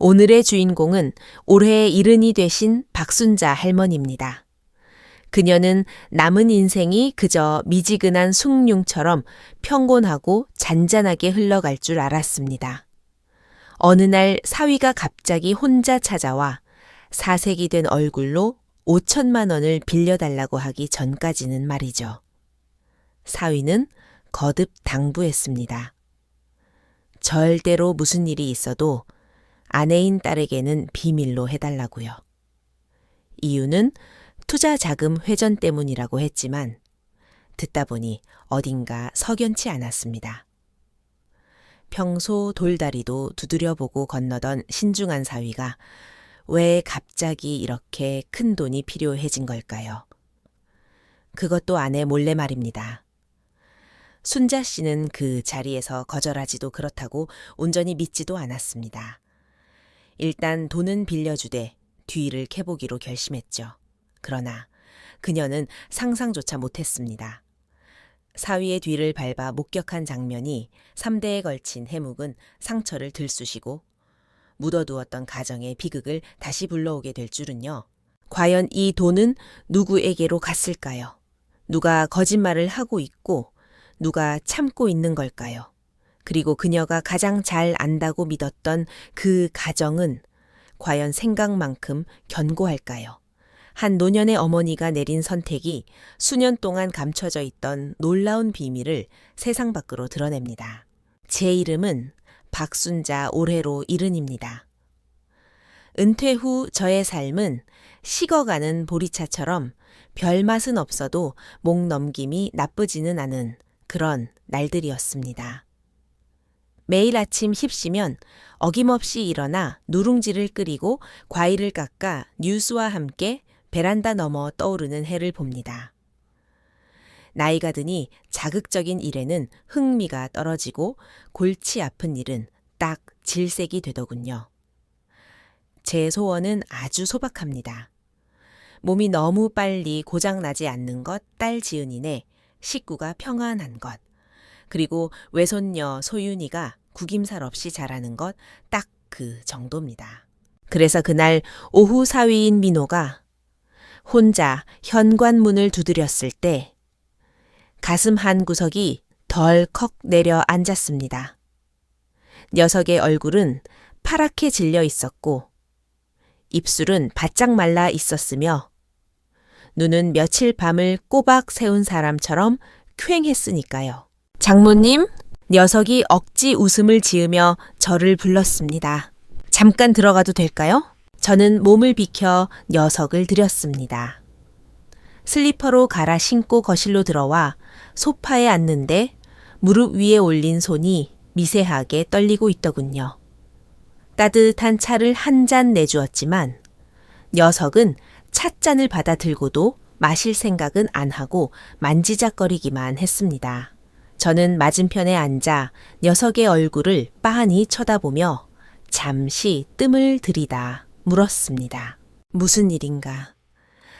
오늘의 주인공은 올해 일흔이 되신 박순자 할머니입니다. 그녀는 남은 인생이 그저 미지근한 숭늉처럼 평온하고 잔잔하게 흘러갈 줄 알았습니다. 어느 날 사위가 갑자기 혼자 찾아와 사색이 된 얼굴로 5천만 원을 빌려달라고 하기 전까지는 말이죠. 사위는 거듭 당부했습니다. 절대로 무슨 일이 있어도 아내인 딸에게는 비밀로 해달라고요. 이유는 투자 자금 회전 때문이라고 했지만 듣다 보니 어딘가 석연치 않았습니다. 평소 돌다리도 두드려보고 건너던 신중한 사위가 왜 갑자기 이렇게 큰 돈이 필요해진 걸까요? 그것도 아내 몰래 말입니다. 순자 씨는 그 자리에서 거절하지도 그렇다고 온전히 믿지도 않았습니다. 일단 돈은 빌려주되 뒤를 캐보기로 결심했죠. 그러나 그녀는 상상조차 못했습니다. 사위의 뒤를 밟아 목격한 장면이 3대에 걸친 해묵은 상처를 들쑤시고 묻어두었던 가정의 비극을 다시 불러오게 될 줄은요. 과연 이 돈은 누구에게로 갔을까요? 누가 거짓말을 하고 있고 누가 참고 있는 걸까요? 그리고 그녀가 가장 잘 안다고 믿었던 그 가정은 과연 생각만큼 견고할까요? 한 노년의 어머니가 내린 선택이 수년 동안 감춰져 있던 놀라운 비밀을 세상 밖으로 드러냅니다. 제 이름은 박순자 올해로 70입니다. 은퇴 후 저의 삶은 식어가는 보리차처럼 별맛은 없어도 목 넘김이 나쁘지는 않은 그런 날들이었습니다. 매일 아침 힙시면 어김없이 일어나 누룽지를 끓이고 과일을 깎아 뉴스와 함께 베란다 너머 떠오르는 해를 봅니다. 나이가 드니 자극적인 일에는 흥미가 떨어지고 골치 아픈 일은 딱 질색이 되더군요. 제 소원은 아주 소박합니다. 몸이 너무 빨리 고장나지 않는 것, 딸 지은이네, 식구가 평안한 것, 그리고 외손녀 소윤이가 구김살 없이 자라는 것, 딱 그 정도입니다. 그래서 그날 오후 사위인 민호가 혼자 현관문을 두드렸을 때 가슴 한 구석이 덜컥 내려 앉았습니다. 녀석의 얼굴은 파랗게 질려 있었고 입술은 바짝 말라 있었으며 눈은 며칠 밤을 꼬박 세운 사람처럼 퀭했으니까요. 장모님, 녀석이 억지 웃음을 지으며 저를 불렀습니다. 잠깐 들어가도 될까요? 저는 몸을 비켜 녀석을 들였습니다. 슬리퍼로 갈아 신고 거실로 들어와 소파에 앉는데 무릎 위에 올린 손이 미세하게 떨리고 있더군요. 따뜻한 차를 한 잔 내주었지만 녀석은 찻잔을 받아 들고도 마실 생각은 안 하고 만지작거리기만 했습니다. 저는 맞은편에 앉아 녀석의 얼굴을 빤히 쳐다보며 잠시 뜸을 들이다 물었습니다. 무슨 일인가?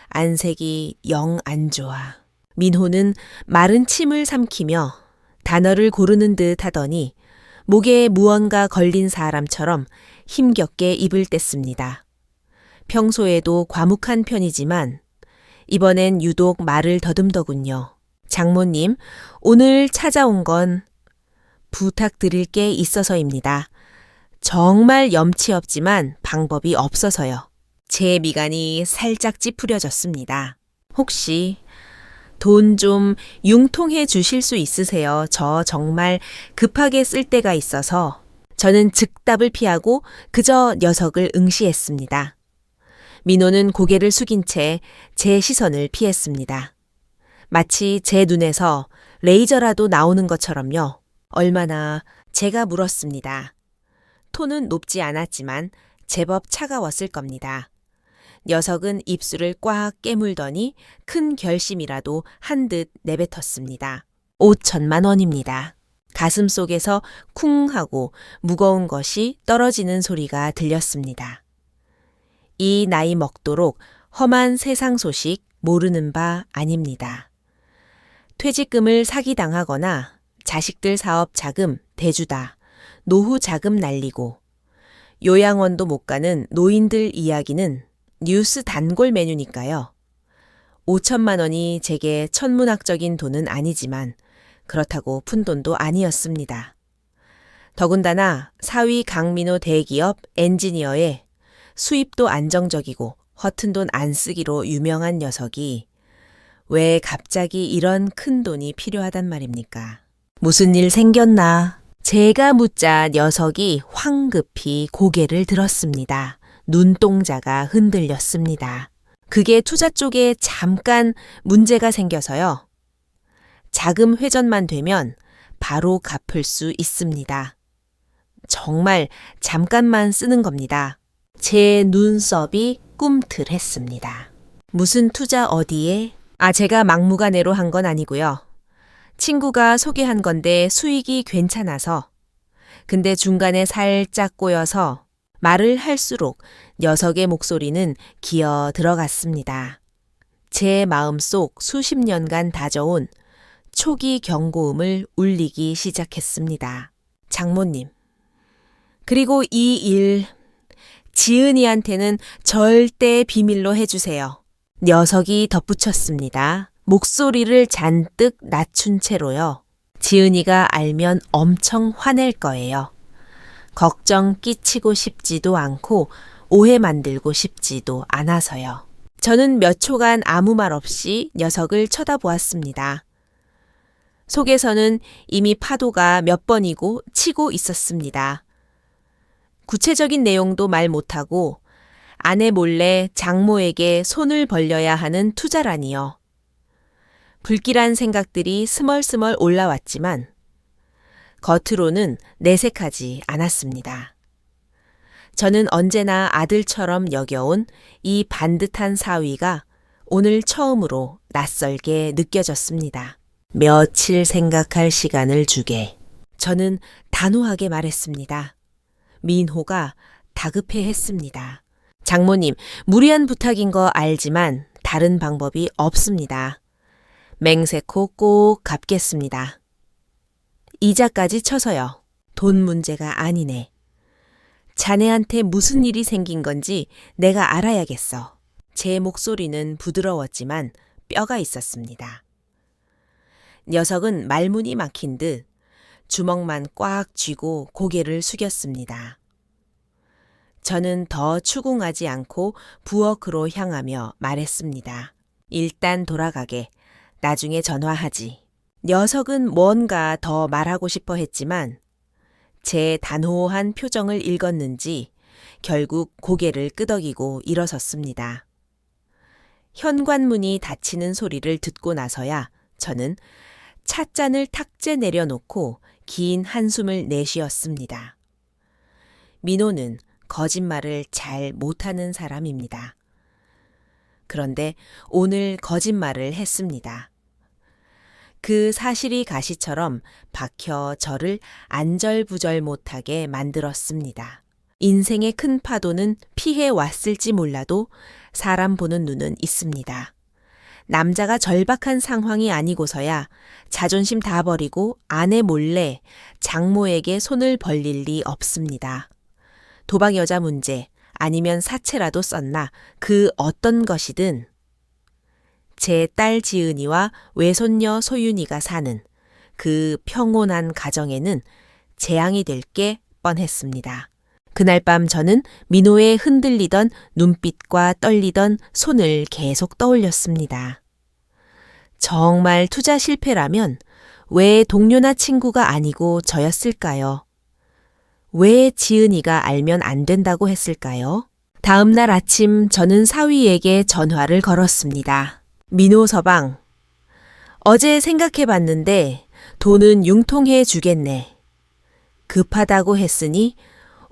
안색이 영 안 좋아. 민호는 마른 침을 삼키며 단어를 고르는 듯 하더니 목에 무언가 걸린 사람처럼 힘겹게 입을 뗐습니다. 평소에도 과묵한 편이지만 이번엔 유독 말을 더듬더군요. 장모님, 오늘 찾아온 건 부탁드릴 게 있어서입니다. 정말 염치 없지만 방법이 없어서요. 제 미간이 살짝 찌푸려졌습니다. 혹시 돈 좀 융통해 주실 수 있으세요? 저 정말 급하게 쓸 때가 있어서. 저는 즉답을 피하고 그저 녀석을 응시했습니다. 민호는 고개를 숙인 채 제 시선을 피했습니다. 마치 제 눈에서 레이저라도 나오는 것처럼요. 얼마나 제가 물었습니다. 톤은 높지 않았지만 제법 차가웠을 겁니다. 녀석은 입술을 꽉 깨물더니 큰 결심이라도 한 듯 내뱉었습니다. 5천만 원입니다. 가슴 속에서 쿵 하고 무거운 것이 떨어지는 소리가 들렸습니다. 이 나이 먹도록 험한 세상 소식 모르는 바 아닙니다. 퇴직금을 사기당하거나 자식들 사업 자금 대주다, 노후 자금 날리고 요양원도 못 가는 노인들 이야기는 뉴스 단골 메뉴니까요. 5천만 원이 제게 천문학적인 돈은 아니지만 그렇다고 푼 돈도 아니었습니다. 더군다나 사위 강민호 대기업 엔지니어에 수입도 안정적이고 허튼 돈 안 쓰기로 유명한 녀석이 왜 갑자기 이런 큰 돈이 필요하단 말입니까? 무슨 일 생겼나? 제가 묻자 녀석이 황급히 고개를 들었습니다. 눈동자가 흔들렸습니다. 그게 투자 쪽에 잠깐 문제가 생겨서요. 자금 회전만 되면 바로 갚을 수 있습니다. 정말 잠깐만 쓰는 겁니다. 제 눈썹이 꿈틀했습니다. 무슨 투자 어디에? 제가 막무가내로 한 건 아니고요. 친구가 소개한 건데 수익이 괜찮아서. 근데 중간에 살짝 꼬여서 말을 할수록 녀석의 목소리는 기어 들어갔습니다. 제 마음속 수십 년간 다져온 초기 경고음을 울리기 시작했습니다. 장모님. 그리고 이 일 지은이한테는 절대 비밀로 해주세요. 녀석이 덧붙였습니다. 목소리를 잔뜩 낮춘 채로요. 지은이가 알면 엄청 화낼 거예요. 걱정 끼치고 싶지도 않고 오해 만들고 싶지도 않아서요. 저는 몇 초간 아무 말 없이 녀석을 쳐다보았습니다. 속에서는 이미 파도가 몇 번이고 치고 있었습니다. 구체적인 내용도 말 못하고 아내 몰래 장모에게 손을 벌려야 하는 투자라니요. 불길한 생각들이 스멀스멀 올라왔지만 겉으로는 내색하지 않았습니다. 저는 언제나 아들처럼 여겨온 이 반듯한 사위가 오늘 처음으로 낯설게 느껴졌습니다. 며칠 생각할 시간을 주게. 저는 단호하게 말했습니다. 민호가 다급해했습니다. 장모님, 무리한 부탁인 거 알지만 다른 방법이 없습니다. 맹세코 꼭 갚겠습니다. 이자까지 쳐서요. 돈 문제가 아니네. 자네한테 무슨 일이 생긴 건지 내가 알아야겠어. 제 목소리는 부드러웠지만 뼈가 있었습니다. 녀석은 말문이 막힌 듯 주먹만 꽉 쥐고 고개를 숙였습니다. 저는 더 추궁하지 않고 부엌으로 향하며 말했습니다. 일단 돌아가게. 나중에 전화하지. 녀석은 뭔가 더 말하고 싶어 했지만 제 단호한 표정을 읽었는지 결국 고개를 끄덕이고 일어섰습니다. 현관문이 닫히는 소리를 듣고 나서야 저는 찻잔을 탁재 내려놓고 긴 한숨을 내쉬었습니다. 민호는 거짓말을 잘 못하는 사람입니다. 그런데 오늘 거짓말을 했습니다. 그 사실이 가시처럼 박혀 저를 안절부절 못하게 만들었습니다. 인생의 큰 파도는 피해 왔을지 몰라도 사람 보는 눈은 있습니다. 남자가 절박한 상황이 아니고서야 자존심 다 버리고 아내 몰래 장모에게 손을 벌릴 리 없습니다. 도박 여자 문제 아니면 사채라도 썼나 그 어떤 것이든 제 딸 지은이와 외손녀 소윤이가 사는 그 평온한 가정에는 재앙이 될 게 뻔했습니다. 그날 밤 저는 민호의 흔들리던 눈빛과 떨리던 손을 계속 떠올렸습니다. 정말 투자 실패라면 왜 동료나 친구가 아니고 저였을까요? 왜 지은이가 알면 안 된다고 했을까요? 다음 날 아침 저는 사위에게 전화를 걸었습니다. 민호 서방, 어제 생각해봤는데 돈은 융통해 주겠네. 급하다고 했으니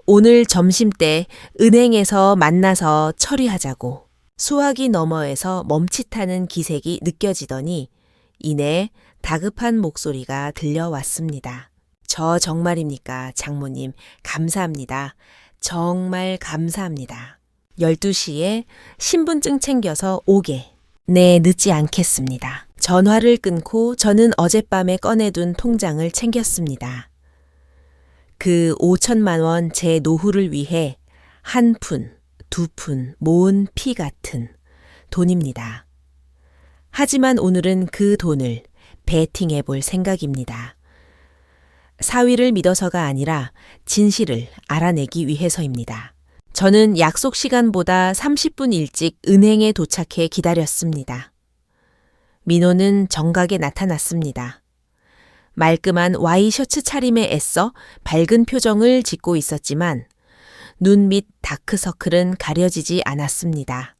오늘 점심때 은행에서 만나서 처리하자고. 수화기 너머에서 멈칫하는 기색이 느껴지더니 이내 다급한 목소리가 들려왔습니다. 저 정말입니까, 장모님. 감사합니다. 정말 감사합니다. 12시에 신분증 챙겨서 오게. 네, 늦지 않겠습니다. 전화를 끊고 저는 어젯밤에 꺼내둔 통장을 챙겼습니다. 그 5천만 원 제 노후를 위해 한 푼, 두 푼 모은 피 같은 돈입니다. 하지만 오늘은 그 돈을 베팅해 볼 생각입니다. 사위를 믿어서가 아니라 진실을 알아내기 위해서입니다. 저는 약속 시간보다 30분 일찍 은행에 도착해 기다렸습니다. 민호는 정각에 나타났습니다. 말끔한 와이셔츠 차림에 애써 밝은 표정을 짓고 있었지만 눈 밑 다크서클은 가려지지 않았습니다.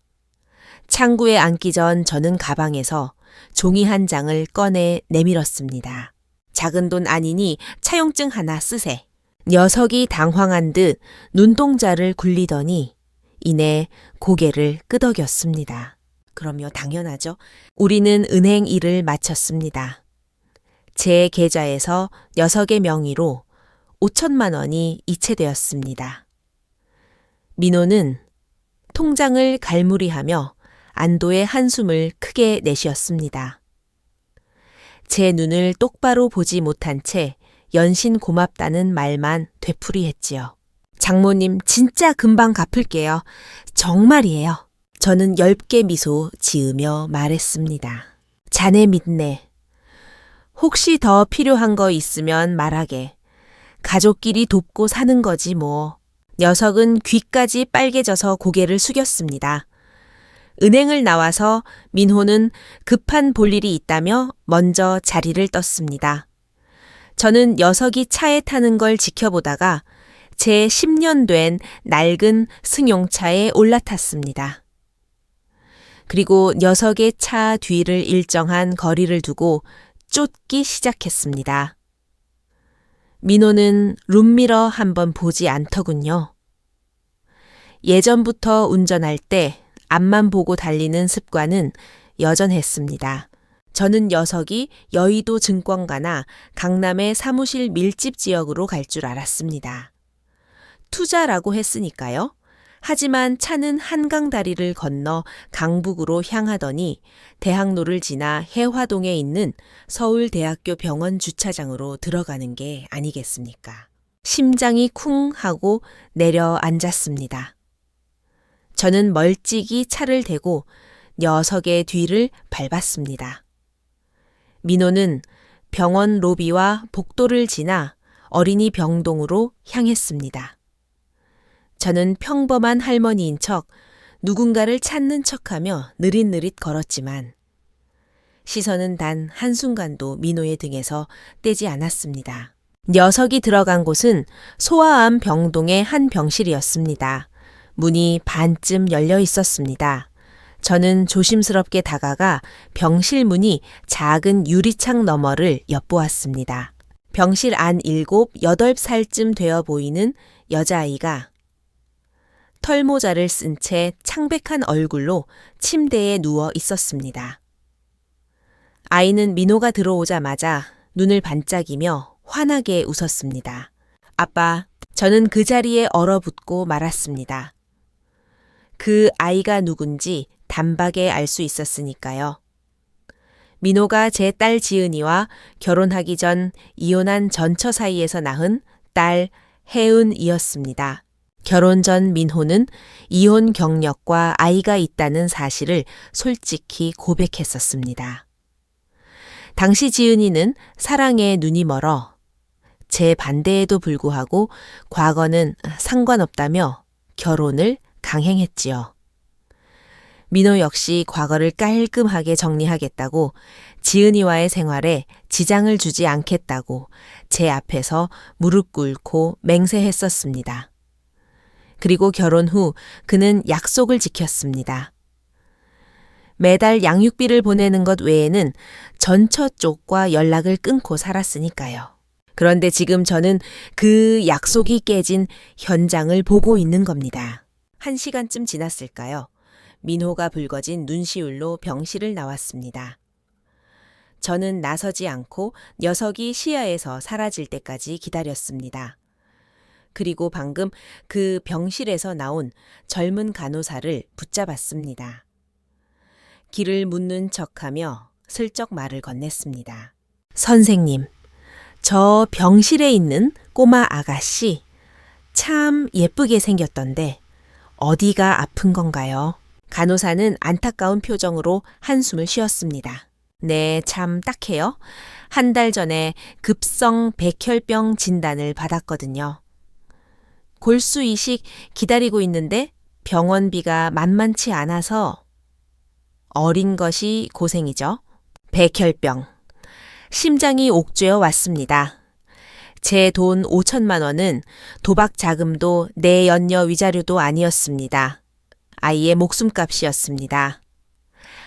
창구에 앉기 전 저는 가방에서 종이 한 장을 꺼내 내밀었습니다. 작은 돈 아니니 차용증 하나 쓰세. 녀석이 당황한 듯 눈동자를 굴리더니 이내 고개를 끄덕였습니다. 그럼요, 당연하죠. 우리는 은행 일을 마쳤습니다. 제 계좌에서 녀석의 명의로 5천만 원이 이체되었습니다. 민호는 통장을 갈무리하며 안도의 한숨을 크게 내쉬었습니다. 제 눈을 똑바로 보지 못한 채 연신 고맙다는 말만 되풀이했지요. 장모님 진짜 금방 갚을게요. 정말이에요. 저는 엷게 미소 지으며 말했습니다. 자네 믿네. 혹시 더 필요한 거 있으면 말하게. 가족끼리 돕고 사는 거지 뭐. 녀석은 귀까지 빨개져서 고개를 숙였습니다. 은행을 나와서 민호는 급한 볼일이 있다며 먼저 자리를 떴습니다. 저는 녀석이 차에 타는 걸 지켜보다가 제 10년 된 낡은 승용차에 올라탔습니다. 그리고 녀석의 차 뒤를 일정한 거리를 두고 쫓기 시작했습니다. 민호는 룸미러 한번 보지 않더군요. 예전부터 운전할 때 앞만 보고 달리는 습관은 여전했습니다. 저는 녀석이 여의도 증권가나 강남의 사무실 밀집 지역으로 갈 줄 알았습니다. 투자라고 했으니까요. 하지만 차는 한강 다리를 건너 강북으로 향하더니 대학로를 지나 해화동에 있는 서울대학교 병원 주차장으로 들어가는 게 아니겠습니까? 심장이 쿵 하고 내려앉았습니다. 저는 멀찍이 차를 대고 녀석의 뒤를 밟았습니다. 민호는 병원 로비와 복도를 지나 어린이 병동으로 향했습니다. 저는 평범한 할머니인 척 누군가를 찾는 척하며 느릿느릿 걸었지만 시선은 단 한순간도 민호의 등에서 떼지 않았습니다. 녀석이 들어간 곳은 소아암 병동의 한 병실이었습니다. 문이 반쯤 열려 있었습니다. 저는 조심스럽게 다가가 병실 문이 작은 유리창 너머를 엿보았습니다. 병실 안 7, 8살쯤 되어 보이는 여자아이가 털모자를 쓴 채 창백한 얼굴로 침대에 누워 있었습니다. 아이는 민호가 들어오자마자 눈을 반짝이며 환하게 웃었습니다. 아빠, 저는 그 자리에 얼어붙고 말았습니다. 그 아이가 누군지 단박에 알 수 있었으니까요. 민호가 제 딸 지은이와 결혼하기 전 이혼한 전처 사이에서 낳은 딸 혜은이었습니다. 결혼 전 민호는 이혼 경력과 아이가 있다는 사실을 솔직히 고백했었습니다. 당시 지은이는 사랑에 눈이 멀어 제 반대에도 불구하고 과거는 상관없다며 결혼을 강행했지요. 민호 역시 과거를 깔끔하게 정리하겠다고 지은이와의 생활에 지장을 주지 않겠다고 제 앞에서 무릎 꿇고 맹세했었습니다. 그리고 결혼 후 그는 약속을 지켰습니다. 매달 양육비를 보내는 것 외에는 전처 쪽과 연락을 끊고 살았으니까요. 그런데 지금 저는 그 약속이 깨진 현장을 보고 있는 겁니다. 1시간쯤 지났을까요? 민호가 붉어진 눈시울로 병실을 나왔습니다. 저는 나서지 않고 녀석이 시야에서 사라질 때까지 기다렸습니다. 그리고 방금 그 병실에서 나온 젊은 간호사를 붙잡았습니다. 길을 묻는 척하며 슬쩍 말을 건넸습니다. 선생님, 저 병실에 있는 꼬마 아가씨, 참 예쁘게 생겼던데 어디가 아픈 건가요? 간호사는 안타까운 표정으로 한숨을 쉬었습니다. 네, 참 딱해요. 한 달 전에 급성 백혈병 진단을 받았거든요. 골수 이식 기다리고 있는데 병원비가 만만치 않아서 어린 것이 고생이죠. 백혈병. 심장이 옥죄어 왔습니다. 제 돈 5천만 원은 도박 자금도 내 연녀 위자료도 아니었습니다. 아이의 목숨값이었습니다.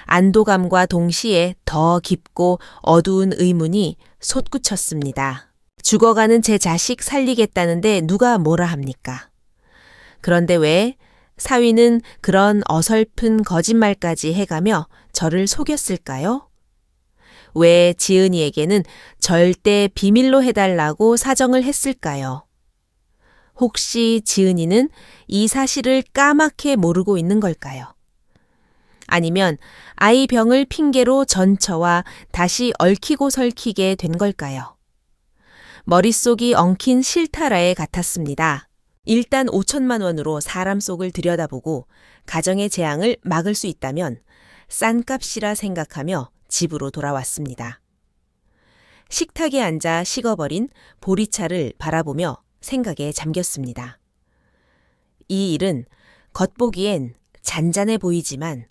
안도감과 동시에 더 깊고 어두운 의문이 솟구쳤습니다. 죽어가는 제 자식 살리겠다는데 누가 뭐라 합니까? 그런데 왜 사위는 그런 어설픈 거짓말까지 해가며 저를 속였을까요? 왜 지은이에게는 절대 비밀로 해달라고 사정을 했을까요? 혹시 지은이는 이 사실을 까맣게 모르고 있는 걸까요? 아니면 아이 병을 핑계로 전처와 다시 얽히고 설키게 된 걸까요? 머릿속이 엉킨 실타라에 같았습니다. 일단 5천만 원으로 사람 속을 들여다보고 가정의 재앙을 막을 수 있다면 싼 값이라 생각하며 집으로 돌아왔습니다. 식탁에 앉아 식어버린 보리차를 바라보며 생각에 잠겼습니다. 이 일은 겉보기엔 잔잔해 보이지만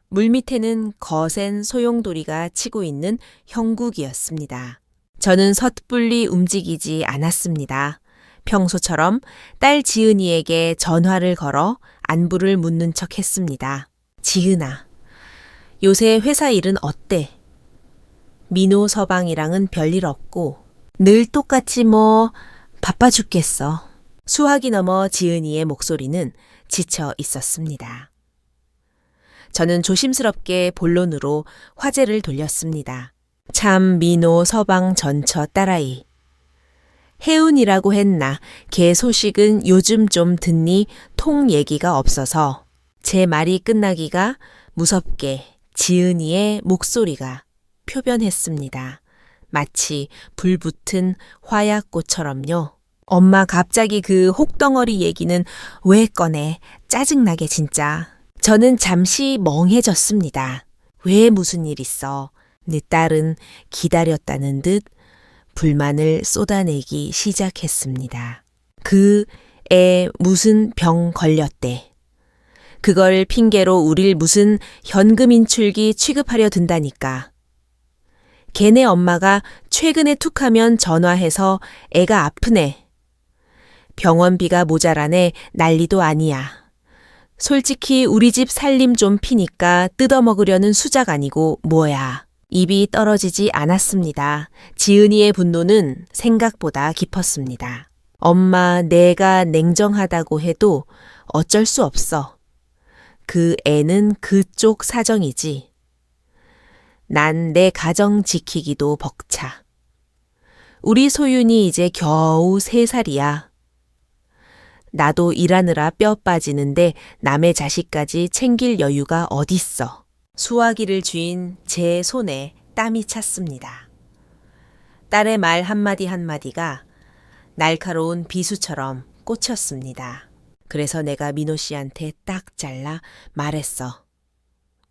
물밑에는 거센 소용돌이가 치고 있는 형국이었습니다. 저는 섣불리 움직이지 않았습니다. 평소처럼 딸 지은이에게 전화를 걸어 안부를 묻는 척 했습니다. 지은아, 요새 회사 일은 어때? 민호 서방이랑은 별일 없고 늘 똑같이 바빠 죽겠어. 수화기 넘어 지은이의 목소리는 지쳐 있었습니다. 저는 조심스럽게 본론으로 화제를 돌렸습니다. 참 민호 서방 전처 딸아이. 혜운이라고 했나 걔 소식은 요즘 좀 듣니 통 얘기가 없어서 제 말이 끝나기가 무섭게 지은이의 목소리가 표변했습니다. 마치 불붙은 화약꽃처럼요. 엄마 갑자기 그 혹덩어리 얘기는 왜 꺼내? 짜증나게 진짜. 저는 잠시 멍해졌습니다. 왜 무슨 일 있어? 내 딸은 기다렸다는 듯 불만을 쏟아내기 시작했습니다. 그 애 무슨 병 걸렸대. 그걸 핑계로 우릴 무슨 현금 인출기 취급하려 든다니까. 걔네 엄마가 최근에 툭하면 전화해서 애가 아프네. 병원비가 모자라네 난리도 아니야. 솔직히 우리 집 살림 좀 피니까 뜯어먹으려는 수작 아니고 뭐야. 입이 떨어지지 않았습니다. 지은이의 분노는 생각보다 깊었습니다. 엄마, 내가 냉정하다고 해도 어쩔 수 없어. 그 애는 그쪽 사정이지. 난 내 가정 지키기도 벅차. 우리 소윤이 이제 겨우 3살이야. 나도 일하느라 뼈 빠지는데 남의 자식까지 챙길 여유가 어딨어. 수화기를 쥐인 제 손에 땀이 찼습니다. 딸의 말 한마디 한마디가 날카로운 비수처럼 꽂혔습니다. 그래서 내가 민호 씨한테 딱 잘라 말했어.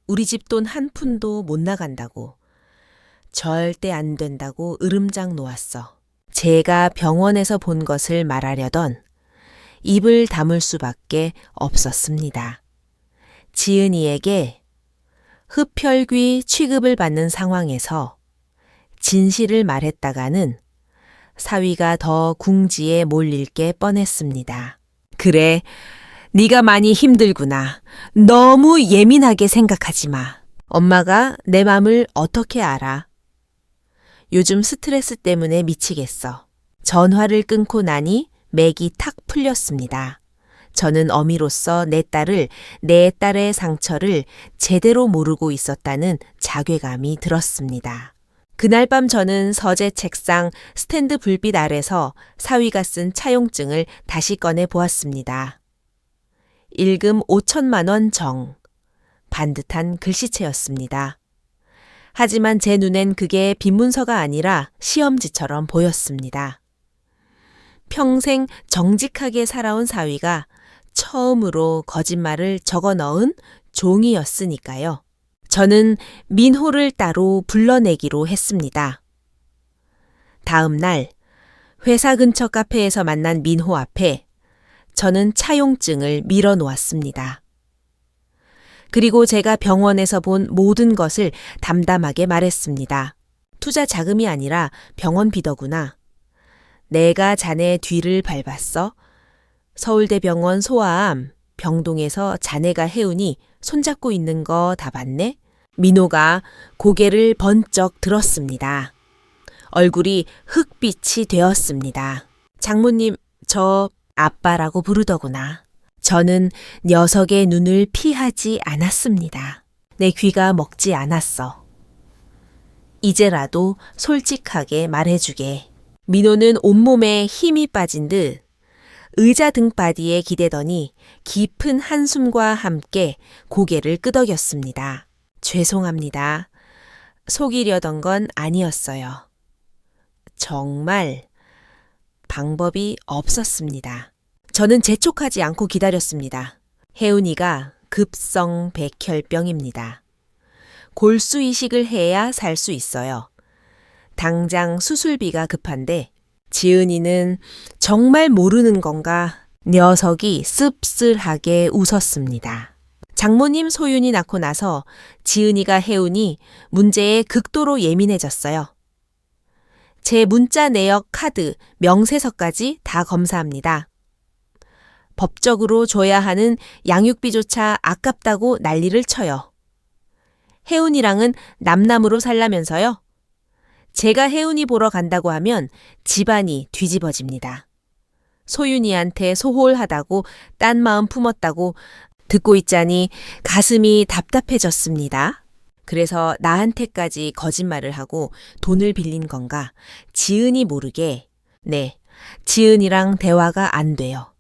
우리 집 돈 한 푼도 못 나간다고. 절대 안 된다고 으름장 놓았어. 제가 병원에서 본 것을 말하려던 입을 다물 수밖에 없었습니다. 지은이에게 흡혈귀 취급을 받는 상황에서 진실을 말했다가는 사위가 더 궁지에 몰릴 게 뻔했습니다. 그래, 네가 많이 힘들구나. 너무 예민하게 생각하지 마. 엄마가 내 맘을 어떻게 알아? 요즘 스트레스 때문에 미치겠어. 전화를 끊고 나니 맥이 탁 풀렸습니다. 저는 어미로서 내 딸의 상처를 제대로 모르고 있었다는 자괴감이 들었습니다. 그날 밤 저는 서재 책상 스탠드 불빛 아래서 사위가 쓴 차용증을 다시 꺼내 보았습니다. 일금 5천만 원 정. 반듯한 글씨체였습니다. 하지만 제 눈엔 그게 빈문서가 아니라 시험지처럼 보였습니다. 평생 정직하게 살아온 사위가 처음으로 거짓말을 적어 넣은 종이였으니까요. 저는 민호를 따로 불러내기로 했습니다. 다음 날 회사 근처 카페에서 만난 민호 앞에 저는 차용증을 밀어 놓았습니다. 그리고 제가 병원에서 본 모든 것을 담담하게 말했습니다. 투자 자금이 아니라 병원비더구나. 내가 자네 뒤를 밟았어. 서울대병원 소아암, 병동에서 자네가 해운이 손잡고 있는 거 다 봤네? 민호가 고개를 번쩍 들었습니다. 얼굴이 흑빛이 되었습니다. 장모님, 저 아빠라고 부르더구나. 저는 녀석의 눈을 피하지 않았습니다. 내 귀가 먹지 않았어. 이제라도 솔직하게 말해주게. 민호는 온몸에 힘이 빠진 듯 의자 등바디에 기대더니 깊은 한숨과 함께 고개를 끄덕였습니다. 죄송합니다. 속이려던 건 아니었어요. 정말 방법이 없었습니다. 저는 재촉하지 않고 기다렸습니다. 혜운이가 급성 백혈병입니다. 골수 이식을 해야 살 수 있어요. 당장 수술비가 급한데 지은이는 정말 모르는 건가 녀석이 씁쓸하게 웃었습니다. 장모님 소윤이 낳고 나서 지은이가 혜운이 문제에 극도로 예민해졌어요. 제 문자 내역 카드, 명세서까지 다 검사합니다. 법적으로 줘야 하는 양육비조차 아깝다고 난리를 쳐요. 혜운이랑은 남남으로 살라면서요. 제가 혜운이 보러 간다고 하면 집안이 뒤집어집니다. 소윤이한테 소홀하다고 딴 마음 품었다고 듣고 있자니 가슴이 답답해졌습니다. 그래서 나한테까지 거짓말을 하고 돈을 빌린 건가? 지은이 모르게. 네, 지은이랑 대화가 안 돼요.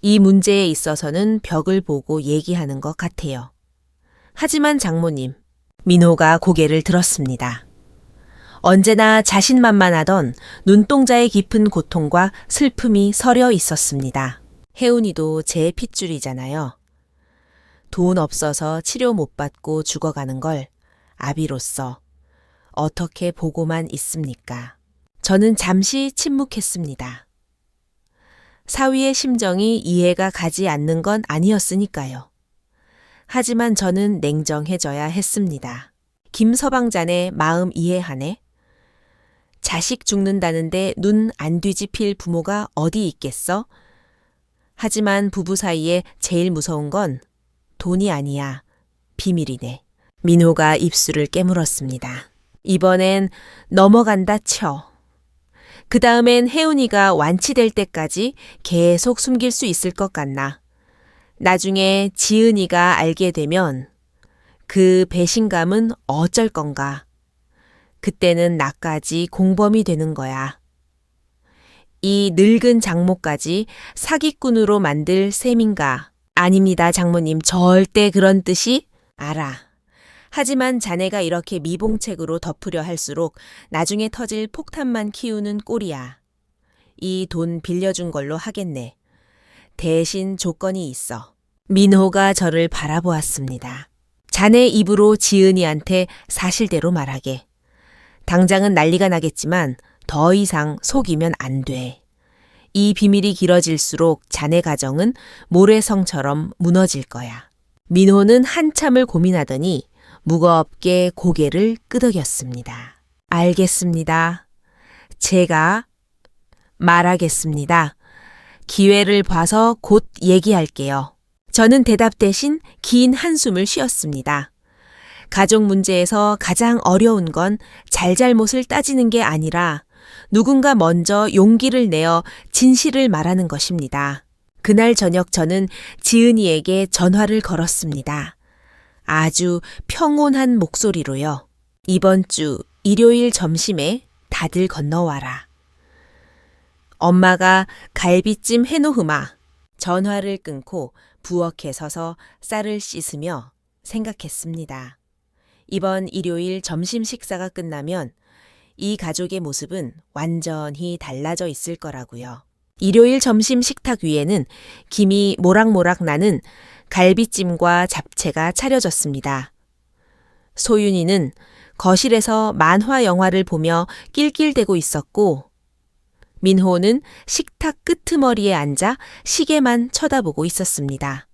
이 문제에 있어서는 벽을 보고 얘기하는 것 같아요. 하지만 장모님, 민호가 고개를 들었습니다. 언제나 자신만만하던 눈동자의 깊은 고통과 슬픔이 서려 있었습니다. 혜운이도 제 핏줄이잖아요. 돈 없어서 치료 못 받고 죽어가는 걸 아비로서 어떻게 보고만 있습니까? 저는 잠시 침묵했습니다. 사위의 심정이 이해가 가지 않는 건 아니었으니까요. 하지만 저는 냉정해져야 했습니다. 김서방자네 마음 이해하네? 자식 죽는다는데 눈 안 뒤집힐 부모가 어디 있겠어? 하지만 부부 사이에 제일 무서운 건 돈이 아니야. 비밀이네. 민호가 입술을 깨물었습니다. 이번엔 넘어간다 쳐. 그 다음엔 혜운이가 완치될 때까지 계속 숨길 수 있을 것 같나. 나중에 지은이가 알게 되면 그 배신감은 어쩔 건가. 그때는 나까지 공범이 되는 거야. 이 늙은 장모까지 사기꾼으로 만들 셈인가. 아닙니다, 장모님. 절대 그런 뜻이 알아. 하지만 자네가 이렇게 미봉책으로 덮으려 할수록 나중에 터질 폭탄만 키우는 꼴이야. 이 돈 빌려준 걸로 하겠네. 대신 조건이 있어. 민호가 저를 바라보았습니다. 자네 입으로 지은이한테 사실대로 말하게. 당장은 난리가 나겠지만 더 이상 속이면 안 돼. 이 비밀이 길어질수록 자네 가정은 모래성처럼 무너질 거야. 민호는 한참을 고민하더니 무겁게 고개를 끄덕였습니다. 알겠습니다. 제가 말하겠습니다. 기회를 봐서 곧 얘기할게요. 저는 대답 대신 긴 한숨을 쉬었습니다. 가족 문제에서 가장 어려운 건 잘잘못을 따지는 게 아니라 누군가 먼저 용기를 내어 진실을 말하는 것입니다. 그날 저녁 저는 지은이에게 전화를 걸었습니다. 아주 평온한 목소리로요. 이번 주 일요일 점심에 다들 건너와라. 엄마가 갈비찜 해놓으마. 전화를 끊고 부엌에 서서 쌀을 씻으며 생각했습니다. 이번 일요일 점심 식사가 끝나면 이 가족의 모습은 완전히 달라져 있을 거라고요. 일요일 점심 식탁 위에는 김이 모락모락 나는 갈비찜과 잡채가 차려졌습니다. 소윤이는 거실에서 만화 영화를 보며 낄낄대고 있었고, 민호는 식탁 끄트머리에 앉아 시계만 쳐다보고 있었습니다.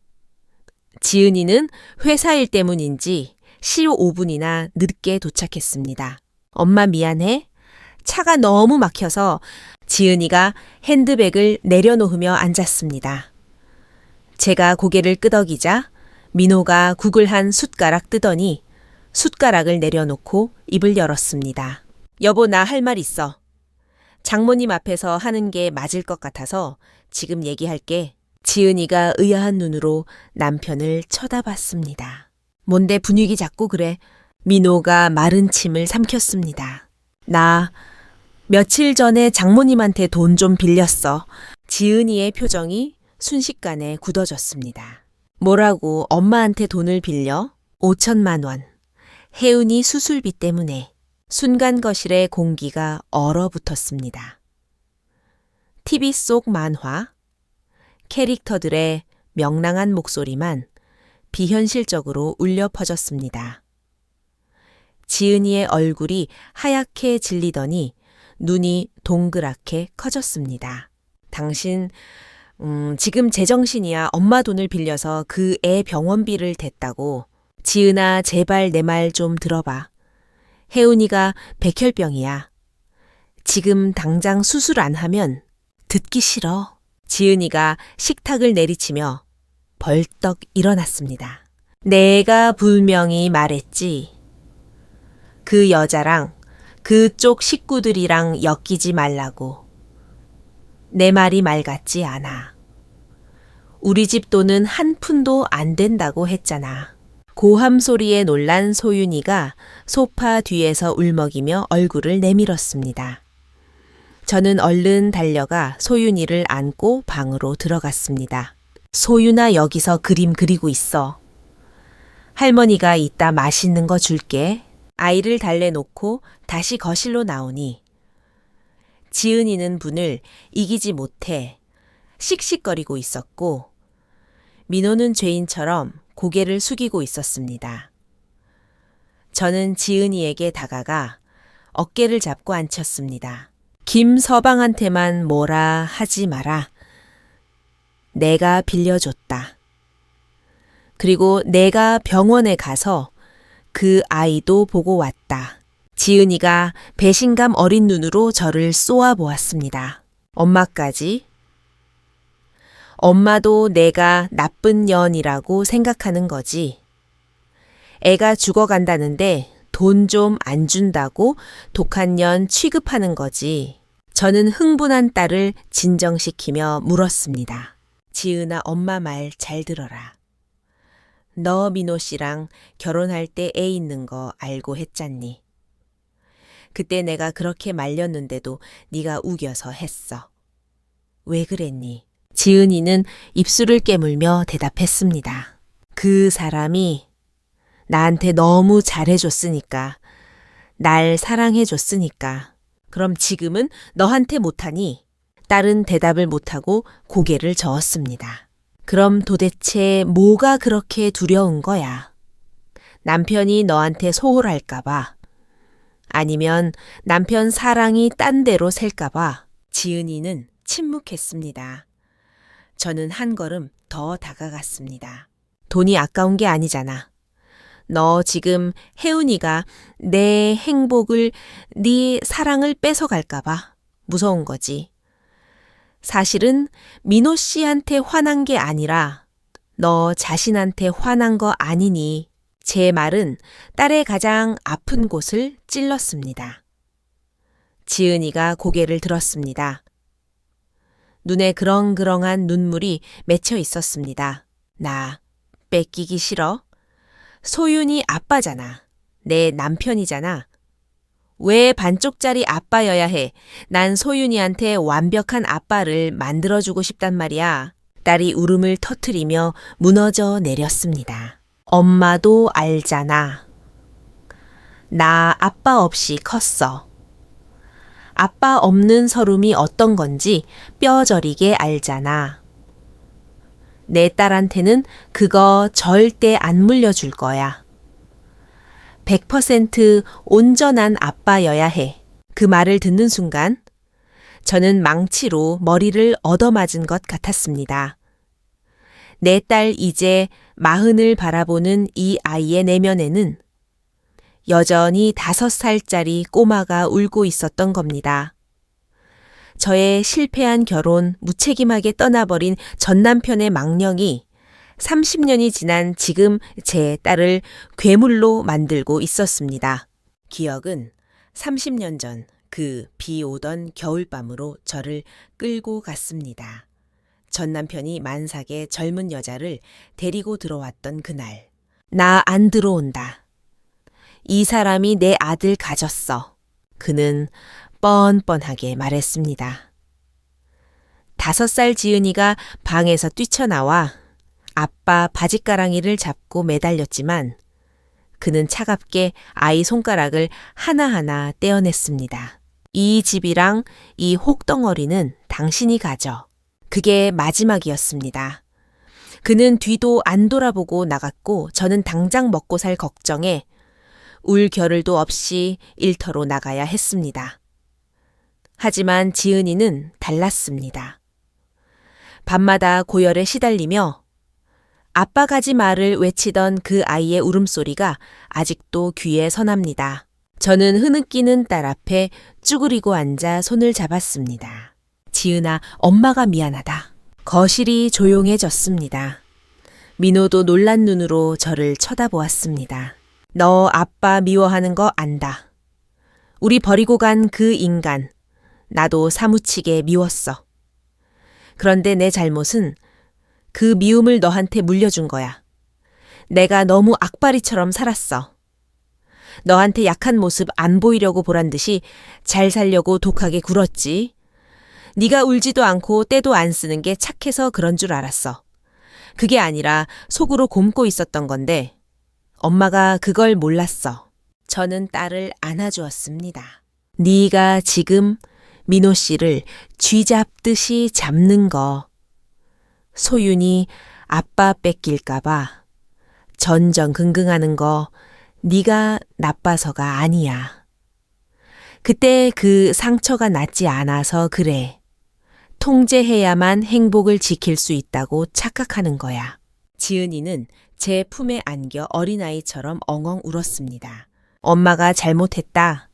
지은이는 회사 일 때문인지 15분이나 늦게 도착했습니다. 엄마 미안해. 차가 너무 막혀서 지은이가 핸드백을 내려놓으며 앉았습니다. 제가 고개를 끄덕이자 민호가 국을 한 숟가락 뜨더니 숟가락을 내려놓고 입을 열었습니다. 여보, 나 할 말 있어. 장모님 앞에서 하는 게 맞을 것 같아서 지금 얘기할게. 지은이가 의아한 눈으로 남편을 쳐다봤습니다. 뭔데 분위기 잡고 그래? 민호가 마른 침을 삼켰습니다. 나 며칠 전에 장모님한테 돈 좀 빌렸어. 지은이의 표정이 순식간에 굳어졌습니다. 뭐라고 엄마한테 돈을 빌려? 5천만 원. 혜은이 수술비 때문에. 순간 거실의 공기가 얼어붙었습니다. TV 속 만화, 캐릭터들의 명랑한 목소리만 비현실적으로 울려 퍼졌습니다. 지은이의 얼굴이 하얗게 질리더니 눈이 동그랗게 커졌습니다. 당신 지금 제정신이야. 엄마 돈을 빌려서 그 애 병원비를 댔다고. 지은아, 제발 내 말 좀 들어봐. 혜은이가 백혈병이야. 지금 당장 수술 안 하면 듣기 싫어. 지은이가 식탁을 내리치며 벌떡 일어났습니다. 내가 분명히 말했지. 그 여자랑 그쪽 식구들이랑 엮이지 말라고. 내 말이 말 같지 않아. 우리 집 돈은 한 푼도 안 된다고 했잖아. 고함 소리에 놀란 소윤이가 소파 뒤에서 울먹이며 얼굴을 내밀었습니다. 저는 얼른 달려가 소윤이를 안고 방으로 들어갔습니다. 소윤아, 여기서 그림 그리고 있어. 할머니가 이따 맛있는 거 줄게. 아이를 달래놓고 다시 거실로 나오니 지은이는 분을 이기지 못해 씩씩거리고 있었고, 민호는 죄인처럼 고개를 숙이고 있었습니다. 저는 지은이에게 다가가 어깨를 잡고 앉혔습니다. 김서방한테만 뭐라 하지 마라. 내가 빌려줬다. 그리고 내가 병원에 가서 그 아이도 보고 왔다. 지은이가 배신감 어린 눈으로 저를 쏘아보았습니다. 엄마까지? 엄마도 내가 나쁜 년이라고 생각하는 거지. 애가 죽어간다는데 돈 좀 안 준다고 독한 년 취급하는 거지. 저는 흥분한 딸을 진정시키며 물었습니다. 지은아, 엄마 말 잘 들어라. 너 민호 씨랑 결혼할 때 애 있는 거 알고 했잖니. 그때 내가 그렇게 말렸는데도 네가 우겨서 했어. 왜 그랬니? 지은이는 입술을 깨물며 대답했습니다. 그 사람이 나한테 너무 잘해줬으니까, 날 사랑해줬으니까. 그럼 지금은 너한테 못하니? 딸은 대답을 못하고 고개를 저었습니다. 그럼 도대체 뭐가 그렇게 두려운 거야? 남편이 너한테 소홀할까봐? 아니면 남편 사랑이 딴 데로 셀까봐? 지은이는 침묵했습니다. 저는 한 걸음 더 다가갔습니다. 돈이 아까운 게 아니잖아. 너 지금 혜은이가 내 행복을, 네 사랑을 뺏어갈까봐 무서운 거지. 사실은 민호 씨한테 화난 게 아니라 너 자신한테 화난 거 아니니. 제 말은 딸의 가장 아픈 곳을 찔렀습니다. 지은이가 고개를 들었습니다. 눈에 그렁그렁한 눈물이 맺혀 있었습니다. 나 뺏기기 싫어? 소윤이 아빠잖아. 내 남편이잖아. 왜 반쪽짜리 아빠여야 해? 난 소윤이한테 완벽한 아빠를 만들어주고 싶단 말이야. 딸이 울음을 터뜨리며 무너져 내렸습니다. 엄마도 알잖아. 나 아빠 없이 컸어. 아빠 없는 서름이 어떤 건지 뼈저리게 알잖아. 내 딸한테는 그거 절대 안 물려줄 거야. 100% 온전한 아빠여야 해. 그 말을 듣는 순간 저는 망치로 머리를 얻어맞은 것 같았습니다. 내 딸 이제 40을 바라보는 이 아이의 내면에는 여전히 5살짜리 꼬마가 울고 있었던 겁니다. 저의 실패한 결혼, 무책임하게 떠나버린 전 남편의 망령이 30년이 지난 지금 제 딸을 괴물로 만들고 있었습니다. 기억은 30년 전 그 비 오던 겨울밤으로 저를 끌고 갔습니다. 전 남편이 만삭의 젊은 여자를 데리고 들어왔던 그날. 나 안 들어온다. 이 사람이 내 아들 가졌어. 그는 뻔뻔하게 말했습니다. 5살 지은이가 방에서 뛰쳐나와 아빠 바짓가랑이를 잡고 매달렸지만 그는 차갑게 아이 손가락을 하나하나 떼어냈습니다. 이 집이랑 이 혹덩어리는 당신이 가져. 그게 마지막이었습니다. 그는 뒤도 안 돌아보고 나갔고 저는 당장 먹고 살 걱정에 울 겨를도 없이 일터로 나가야 했습니다. 하지만 지은이는 달랐습니다. 밤마다 고열에 시달리며 아빠 가지 말을 외치던 그 아이의 울음소리가 아직도 귀에 선합니다. 저는 흐느끼는 딸 앞에 쭈그리고 앉아 손을 잡았습니다. 지은아, 엄마가 미안하다. 거실이 조용해졌습니다. 민호도 놀란 눈으로 저를 쳐다보았습니다. 너 아빠 미워하는 거 안다. 우리 버리고 간 그 인간, 나도 사무치게 미웠어. 그런데 내 잘못은 그 미움을 너한테 물려준 거야. 내가 너무 악바리처럼 살았어. 너한테 약한 모습 안 보이려고 보란 듯이 잘 살려고 독하게 굴었지. 네가 울지도 않고 떼도 안 쓰는 게 착해서 그런 줄 알았어. 그게 아니라 속으로 곪고 있었던 건데 엄마가 그걸 몰랐어. 저는 딸을 안아주었습니다. 네가 지금 민호 씨를 쥐잡듯이 잡는 거. 소윤이 아빠 뺏길까 봐 전전긍긍하는 거 네가 나빠서가 아니야. 그때 그 상처가 낫지 않아서 그래. 통제해야만 행복을 지킬 수 있다고 착각하는 거야. 지은이는 제 품에 안겨 어린아이처럼 엉엉 울었습니다. 엄마가 잘못했다.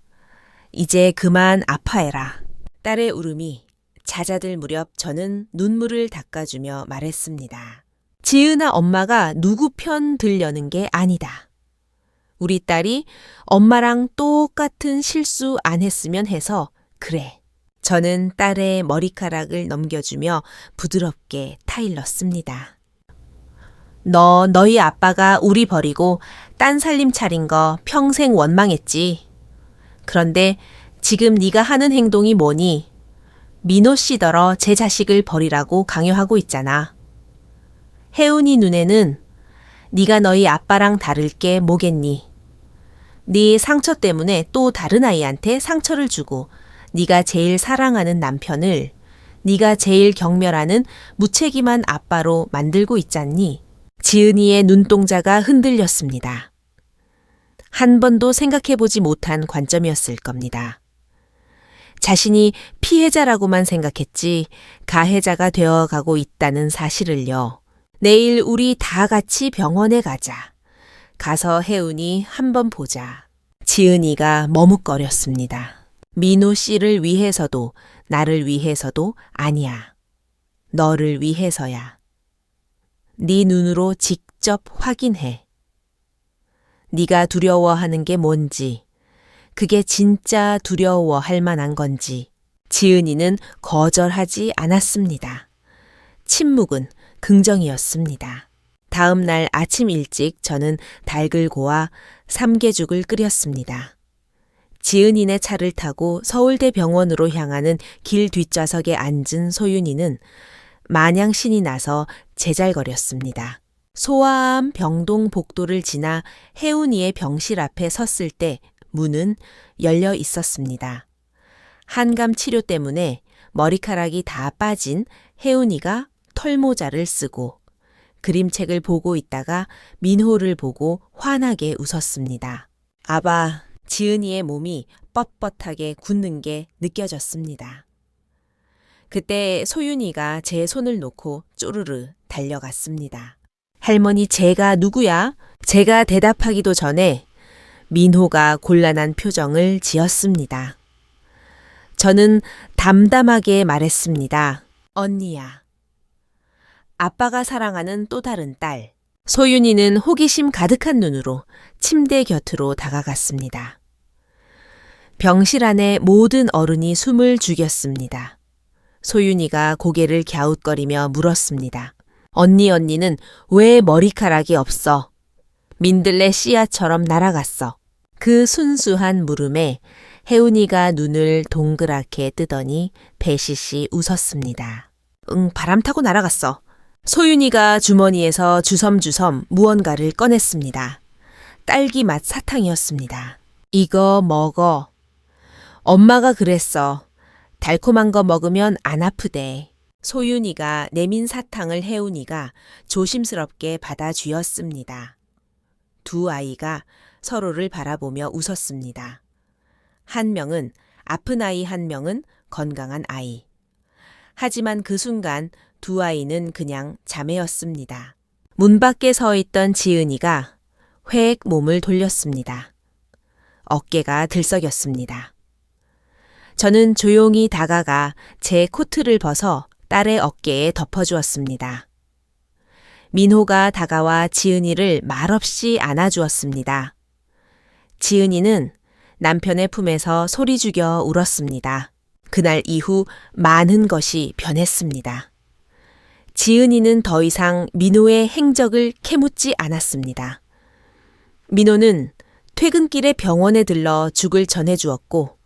이제 그만 아파해라. 딸의 울음이 잦아들 무렵 저는 눈물을 닦아주며 말했습니다. 지은아, 엄마가 누구 편 들려는 게 아니다. 우리 딸이 엄마랑 똑같은 실수 안 했으면 해서 그래. 저는 딸의 머리카락을 넘겨주며 부드럽게 타일렀습니다. 너희 아빠가 우리 버리고 딴 살림 차린 거 평생 원망했지. 그런데 지금 네가 하는 행동이 뭐니? 민호 씨더러 제 자식을 버리라고 강요하고 있잖아. 혜운이 눈에는 네가 너희 아빠랑 다를 게 뭐겠니? 네 상처 때문에 또 다른 아이한테 상처를 주고 네가 제일 사랑하는 남편을 네가 제일 경멸하는 무책임한 아빠로 만들고 있잖니. 지은이의 눈동자가 흔들렸습니다. 한 번도 생각해보지 못한 관점이었을 겁니다. 자신이 피해자라고만 생각했지 가해자가 되어가고 있다는 사실을요. 내일 우리 다 같이 병원에 가자. 가서 혜운이 한번 보자. 지은이가 머뭇거렸습니다. 민호 씨를 위해서도 나를 위해서도 아니야. 너를 위해서야. 네 눈으로 직접 확인해. 네가 두려워하는 게 뭔지, 그게 진짜 두려워할 만한 건지. 지은이는 거절하지 않았습니다. 침묵은 긍정이었습니다. 다음 날 아침 일찍 저는 닭을 고아 삼계죽을 끓였습니다. 지은이네 차를 타고 서울대병원으로 향하는 길 뒷좌석에 앉은 소윤이는 마냥 신이 나서 제잘거렸습니다. 소아암 병동 복도를 지나 혜운이의 병실 앞에 섰을 때 문은 열려 있었습니다. 한감 치료 때문에 머리카락이 다 빠진 혜운이가 털모자를 쓰고 그림책을 보고 있다가 민호를 보고 환하게 웃었습니다. 아바, 지은이의 몸이 뻣뻣하게 굳는 게 느껴졌습니다. 그때 소윤이가 제 손을 놓고 쪼르르 달려갔습니다. 할머니, 제가 누구야? 제가 대답하기도 전에 민호가 곤란한 표정을 지었습니다. 저는 담담하게 말했습니다. 언니야. 아빠가 사랑하는 또 다른 딸. 소윤이는 호기심 가득한 눈으로 침대 곁으로 다가갔습니다. 병실 안에 모든 어른이 숨을 죽였습니다. 소윤이가 고개를 갸웃거리며 물었습니다. 언니는 왜 머리카락이 없어? 민들레 씨앗처럼 날아갔어. 그 순수한 물음에 혜운이가 눈을 동그랗게 뜨더니 배시시 웃었습니다. 바람 타고 날아갔어. 소윤이가 주머니에서 주섬주섬 무언가를 꺼냈습니다. 딸기 맛 사탕이었습니다. 이거 먹어. 엄마가 그랬어. 달콤한 거 먹으면 안 아프대. 소윤이가 내민 사탕을 혜운이가 조심스럽게 받아 쥐었습니다. 두 아이가 서로를 바라보며 웃었습니다. 한 명은 아픈 아이, 한 명은 건강한 아이. 하지만 그 순간 두 아이는 그냥 자매였습니다. 문 밖에 서 있던 지은이가 회액 몸을 돌렸습니다. 어깨가 들썩였습니다. 저는 조용히 다가가 제 코트를 벗어 딸의 어깨에 덮어주었습니다. 민호가 다가와 지은이를 말없이 안아주었습니다. 지은이는 남편의 품에서 소리 죽여 울었습니다. 그날 이후 많은 것이 변했습니다. 지은이는 더 이상 민호의 행적을 캐묻지 않았습니다. 민호는 퇴근길에 병원에 들러 죽을 전해주었고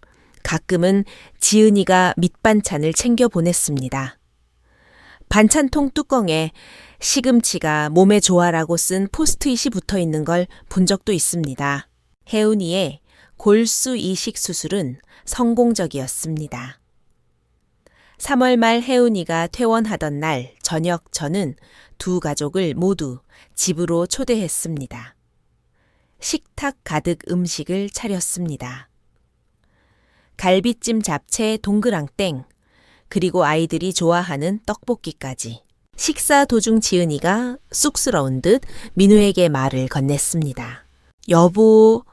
가끔은 지은이가 밑반찬을 챙겨 보냈습니다. 반찬통 뚜껑에 시금치가 몸에 좋아라고 쓴 포스트잇이 붙어 있는 걸 본 적도 있습니다. 혜운이의 골수 이식 수술은 성공적이었습니다. 3월 말 혜운이가 퇴원하던 날 저녁 저는 두 가족을 모두 집으로 초대했습니다. 식탁 가득 음식을 차렸습니다. 갈비찜 잡채 동그랑땡, 그리고 아이들이 좋아하는 떡볶이까지. 식사 도중 지은이가 쑥스러운 듯 민호에게 말을 건넸습니다. 여보,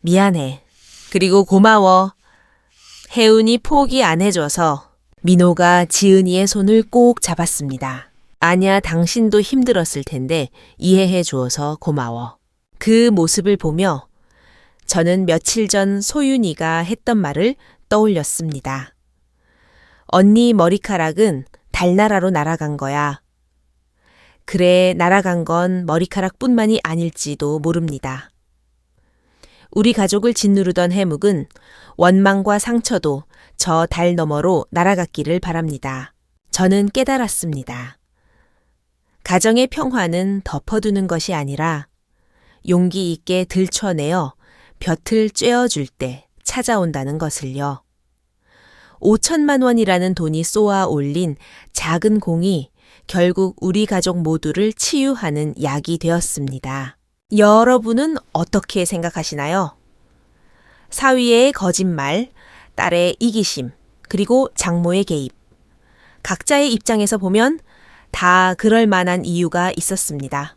미안해. 그리고 고마워. 혜운이 포기 안 해줘서. 민호가 지은이의 손을 꼭 잡았습니다. 아니야, 당신도 힘들었을 텐데 이해해 주어서 고마워. 그 모습을 보며 저는 며칠 전 소윤이가 했던 말을 떠올렸습니다. 언니 머리카락은 달나라로 날아간 거야. 그래, 날아간 건 머리카락뿐만이 아닐지도 모릅니다. 우리 가족을 짓누르던 해묵은 원망과 상처도 저 달 너머로 날아갔기를 바랍니다. 저는 깨달았습니다. 가정의 평화는 덮어두는 것이 아니라 용기 있게 들춰내어 볕을 쬐어줄 때 찾아온다는 것을요. 5천만 원이라는 돈이 쏘아 올린 작은 공이 결국 우리 가족 모두를 치유하는 약이 되었습니다. 여러분은 어떻게 생각하시나요? 사위의 거짓말, 딸의 이기심, 그리고 장모의 개입. 각자의 입장에서 보면 다 그럴 만한 이유가 있었습니다.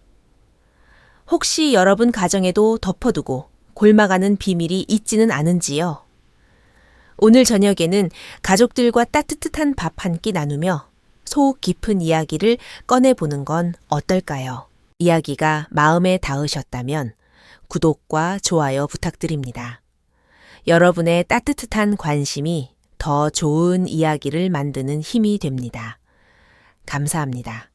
혹시 여러분 가정에도 덮어두고 골마가는 비밀이 있지는 않은지요? 오늘 저녁에는 가족들과 따뜻한 밥 한 끼 나누며 속 깊은 이야기를 꺼내보는 건 어떨까요? 이야기가 마음에 닿으셨다면 구독과 좋아요 부탁드립니다. 여러분의 따뜻한 관심이 더 좋은 이야기를 만드는 힘이 됩니다. 감사합니다.